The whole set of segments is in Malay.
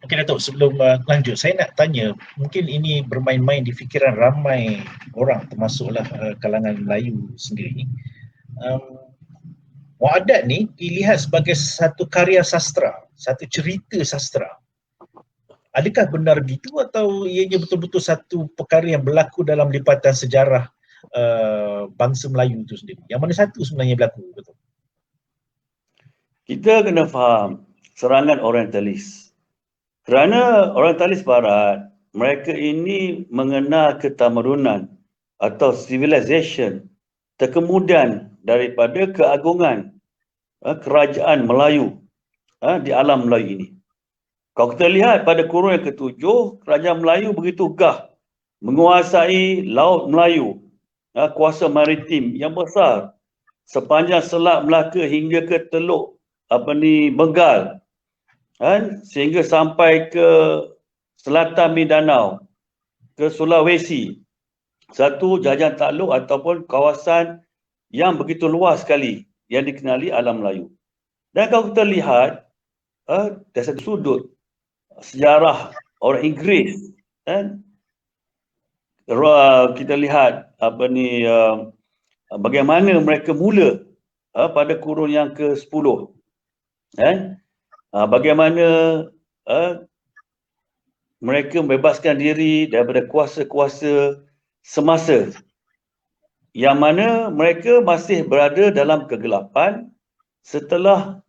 Okey Datuk, sebelum lanjut, saya nak tanya, mungkin ini bermain-main di fikiran ramai orang, termasuklah kalangan Melayu sendiri. Muaddat ni dilihat sebagai satu karya sastra, satu cerita sastra. Adakah benar begitu atau ianya betul-betul satu perkara yang berlaku dalam lipatan sejarah bangsa Melayu itu sendiri? Yang mana satu sebenarnya berlaku? Betul? Kita kena faham serangan orientalis. Kerana orientalis barat, mereka ini mengenal ketamadunan atau civilization, terkemudian daripada keagungan kerajaan Melayu di alam Melayu ini. Kalau kita lihat pada kurun yang ke-7, kerajaan Melayu begitu gah menguasai Laut Melayu, kuasa maritim yang besar sepanjang Selat Melaka hingga ke Teluk Bengal, sehingga sampai ke selatan Mindanao, ke Sulawesi. Satu jajahan takluk ataupun kawasan yang begitu luas sekali yang dikenali alam Melayu. Dan kalau kita lihat dari satu sudut sejarah orang Inggeris, kita lihat bagaimana mereka mula pada kurun yang ke-10, bagaimana mereka membebaskan diri daripada kuasa-kuasa semasa, yang mana mereka masih berada dalam kegelapan setelah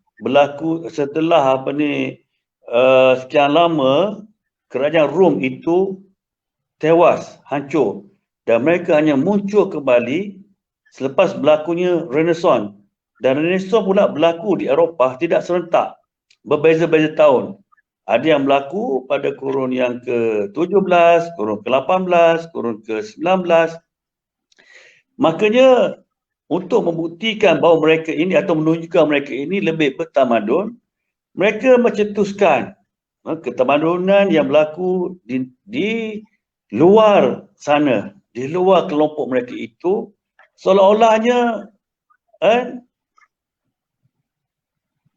sekian lama kerajaan Rom itu tewas, hancur, dan mereka hanya muncul kembali selepas berlakunya Renaissance. Dan Renaissance pula berlaku di Eropah tidak serentak, berbeza-beza tahun. Ada yang berlaku pada kurun yang ke-17, kurun ke-18, kurun ke-19. Makanya untuk membuktikan bahawa mereka ini atau menunjukkan mereka ini lebih bertamadun, mereka mencetuskan ketamadunan yang berlaku di luar sana, di luar kelompok mereka itu, seolah-olahnya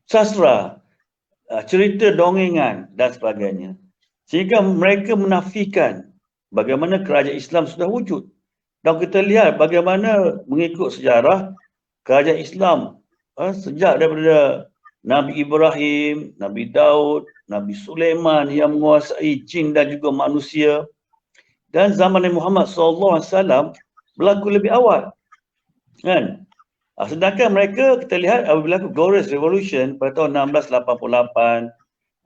sastra, cerita dongengan dan sebagainya. Sehingga mereka menafikan bagaimana kerajaan Islam sudah wujud. Dan kita lihat bagaimana mengikut sejarah kerajaan Islam sejak daripada Nabi Ibrahim, Nabi Daud, Nabi Sulaiman yang menguasai jin dan juga manusia, dan zaman Nabi Muhammad SAW berlaku lebih awal. Sedangkan mereka, kita lihat berlaku Glorious Revolution pada tahun 1688,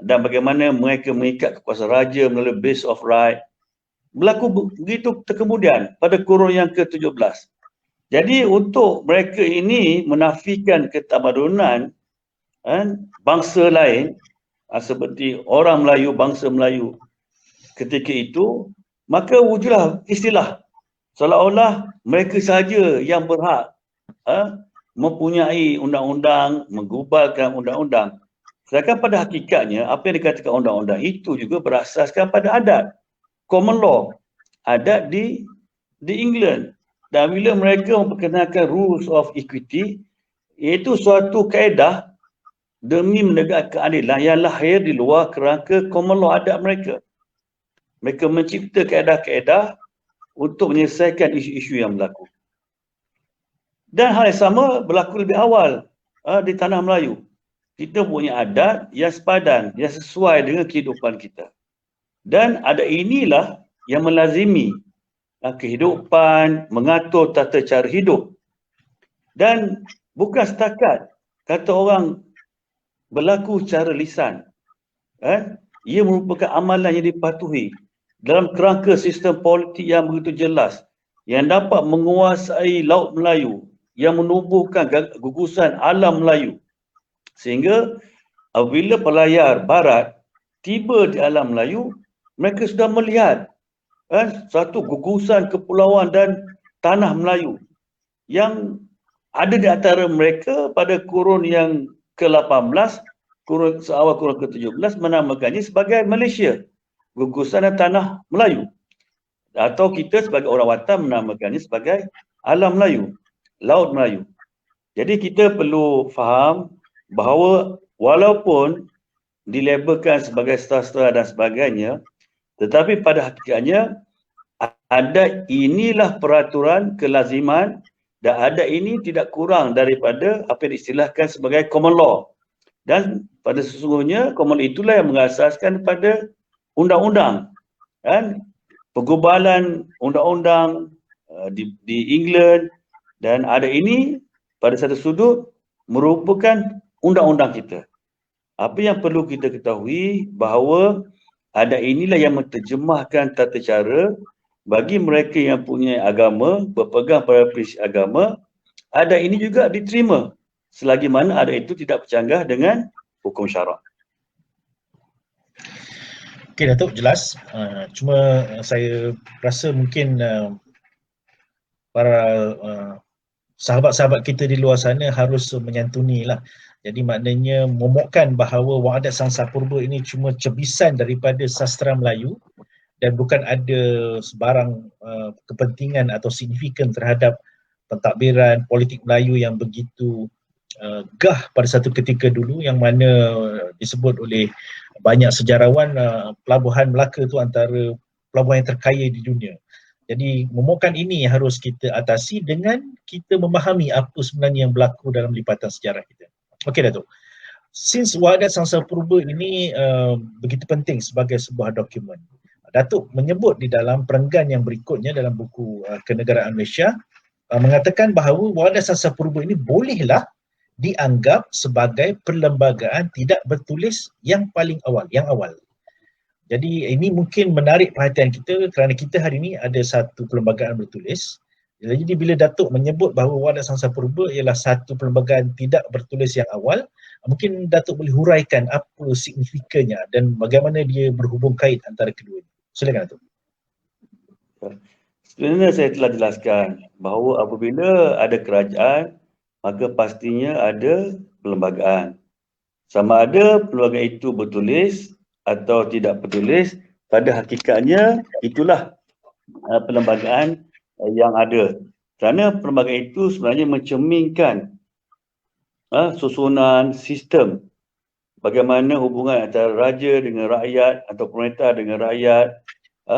dan bagaimana mereka mengikat kekuasaan raja melalui Bill of Rights, berlaku begitu kemudian pada kurun yang ke-17. Jadi untuk mereka ini menafikan ketamadunan bangsa lain, seperti orang Melayu, bangsa Melayu ketika itu, maka wujudlah istilah seolah-olah mereka sahaja yang berhak mempunyai undang-undang, menggubalkan undang-undang. Sedangkan pada hakikatnya, apa yang dikatakan undang-undang itu juga berasaskan pada adat, common law, adat di England. Dan bila mereka memperkenalkan rules of equity, iaitu suatu kaedah demi menegakkan keadilan yang lahir di luar kerangka common law adat mereka. Mereka mencipta kaedah-kaedah untuk menyelesaikan isu-isu yang berlaku. Dan hal yang sama berlaku lebih awal di tanah Melayu. Kita punya adat yang sepadan, yang sesuai dengan kehidupan kita. Dan adat inilah yang melazimi kehidupan, mengatur tata cara hidup. Dan bukan setakat kata orang berlaku secara lisan. Ia merupakan amalan yang dipatuhi dalam kerangka sistem politik yang begitu jelas, yang dapat menguasai Laut Melayu, yang menubuhkan gugusan alam Melayu. Sehingga apabila pelayar barat tiba di alam Melayu, mereka sudah melihat satu gugusan kepulauan dan tanah Melayu yang ada di antara mereka pada kurun yang ke-18, awal kurun ke-17 menamakannya sebagai Malaysia, gugusan dan tanah Melayu. Atau kita sebagai orang Watan menamakannya sebagai Alam Melayu, Laut Melayu. Jadi kita perlu faham bahawa walaupun dilabelkan sebagai sastra dan sebagainya, tetapi pada hakikatnya adat inilah peraturan kelaziman dan adat ini tidak kurang daripada apa yang diistilahkan sebagai common law. Dan pada sesungguhnya common law itulah yang mengasaskan pada undang-undang. Kan? Pergubalan undang-undang di England dan adat ini pada satu sudut merupakan undang-undang kita. Apa yang perlu kita ketahui bahawa adat inilah yang menterjemahkan tata cara bagi mereka yang punya agama, berpegang pada prinsip agama, adat ini juga diterima selagi mana adat itu tidak bercanggah dengan hukum syarak. Okey Datuk, jelas. Cuma saya rasa mungkin para sahabat-sahabat kita di luar sana harus menyantuni lah. Jadi maknanya momokkan bahawa Wang Adat Sangsa Purba ini cuma cebisan daripada sastra Melayu dan bukan ada sebarang kepentingan atau signifikan terhadap pentadbiran politik Melayu yang begitu gah pada satu ketika dulu, yang mana disebut oleh banyak sejarawan pelabuhan Melaka tu antara pelabuhan yang terkaya di dunia. Jadi momokkan ini harus kita atasi dengan kita memahami apa sebenarnya yang berlaku dalam lipatan sejarah kita. Okey Datuk. Since Wang Adat Sangsa Purba ini begitu penting sebagai sebuah dokumen, Datuk menyebut di dalam perenggan yang berikutnya dalam buku Kenegaraan Malaysia mengatakan bahawa Wang Adat Sangsa Purba ini bolehlah dianggap sebagai perlembagaan tidak bertulis yang paling awal, yang awal. Jadi ini mungkin menarik perhatian kita kerana kita hari ini ada satu perlembagaan bertulis. Jadi bila Datuk menyebut bahawa Wang Adat Sangsa Purba ialah satu perlembagaan tidak bertulis yang awal, mungkin Datuk boleh huraikan apa signifikannya dan bagaimana dia berhubung kait antara keduanya. Silakan Datuk. Sebenarnya saya telah jelaskan bahawa apabila ada kerajaan, maka pastinya ada perlembagaan. Sama ada perlembagaan itu bertulis atau tidak bertulis, pada hakikatnya itulah perlembagaan yang ada. Kerana perlembagaan itu sebenarnya mencerminkan susunan sistem bagaimana hubungan antara raja dengan rakyat atau pemerintah dengan rakyat,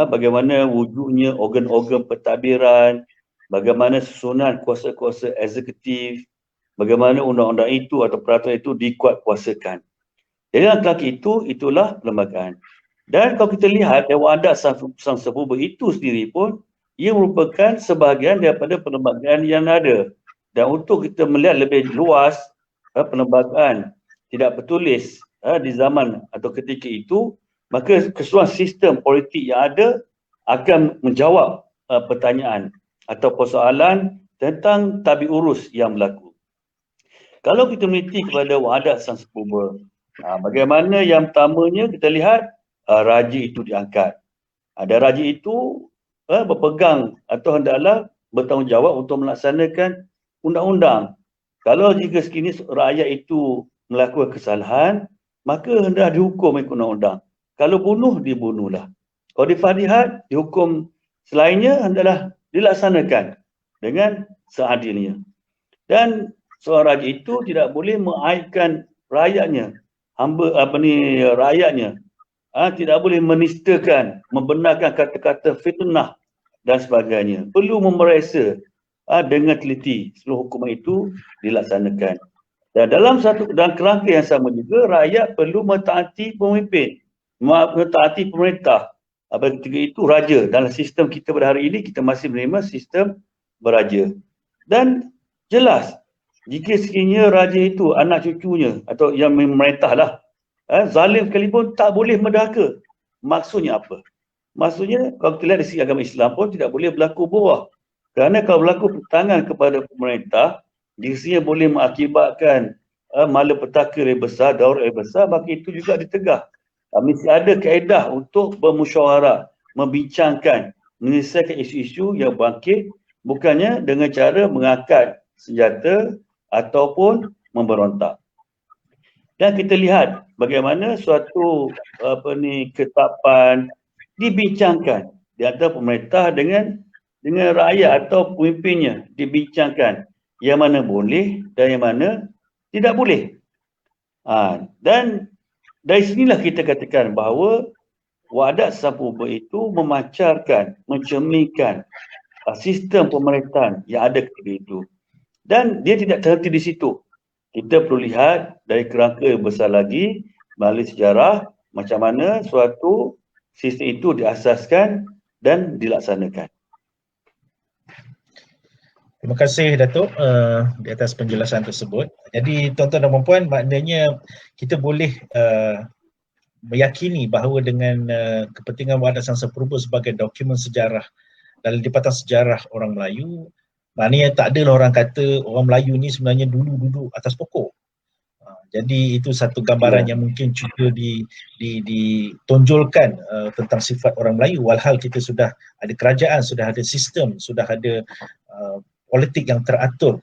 bagaimana wujudnya organ-organ pentadbiran, bagaimana susunan kuasa-kuasa eksekutif, bagaimana undang-undang itu atau peraturan itu dikuatkuasakan. Jadi dalam kerangka itulah perlembagaan. Dan kalau kita lihat Wang Adat Sangsa Purba itu sendiri pun, ia merupakan sebahagian daripada perlembagaan yang ada. Dan untuk kita melihat lebih luas perlembagaan tidak bertulis di zaman atau ketika itu, maka keseluruhan sistem politik yang ada akan menjawab pertanyaan atau persoalan tentang tabi urus yang berlaku. Kalau kita meneliti kepada Wang Adat Sangsa Purba, bagaimana yang pertamanya kita lihat raja itu diangkat. Ada raja itu berpegang atau hendaklah bertanggungjawab untuk melaksanakan undang-undang. Kalau jika sekini rakyat itu melakukan kesalahan, maka hendak dihukum ikut undang-undang. Kalau bunuh, dibunuhlah. Kalau difadihat, dihukum selainnya hendaklah dilaksanakan dengan seadilnya. Dan seorang raja itu tidak boleh mengaibkan rakyatnya, rakyatnya. Tidak boleh menistakan, membenarkan kata-kata fitnah dan sebagainya. Perlu memeriksa dengan teliti seluruh hukuman itu dilaksanakan. Dan dalam kerangka yang sama juga, rakyat perlu mentaati pemimpin, mentaati pemerintah. Ketika itu raja. Dalam sistem kita pada hari ini, kita masih menerima sistem beraja. Dan jelas, jika sekiranya raja itu anak cucunya atau yang memerintahlah zalim sekalipun tak boleh mendahaka. Maksudnya apa? Maksudnya kalau kita lihat dari segi agama Islam pun tidak boleh berlaku borah. Kerana kalau berlaku pertentangan kepada pemerintah, dirinya boleh mengakibatkan malapetaka yang besar, darurat yang besar, maka itu juga ditegah. Mesti ada kaedah untuk bermusyawarah, membincangkan, menyelesaikan isu-isu yang bangkit bukannya dengan cara mengangkat senjata ataupun memberontak. Dan kita lihat bagaimana suatu ketetapan dibincangkan di antara pemerintah dengan rakyat atau pemimpinnya, dibincangkan yang mana boleh dan yang mana tidak boleh. Dan dari sinilah kita katakan bahawa Wadat Sapuba itu memancarkan, mencerminkan sistem pemerintahan yang ada ketika itu. Dan dia tidak terhenti di situ. Kita perlu lihat dari kerangka yang besar lagi melalui sejarah macam mana suatu sistem itu diasaskan dan dilaksanakan. Terima kasih Datuk di atas penjelasan tersebut. Jadi tuan-tuan dan puan, maknanya kita boleh meyakini bahawa dengan kepentingan Wadat Sang Purba sebagai dokumen sejarah dalam lipatan sejarah orang Melayu, maknanya tak adalah orang kata orang Melayu ni sebenarnya dulu duduk atas pokok. Jadi itu satu gambaran yang mungkin cuba ditonjolkan tentang sifat orang Melayu, walhal kita sudah ada kerajaan, sudah ada sistem, sudah ada politik yang teratur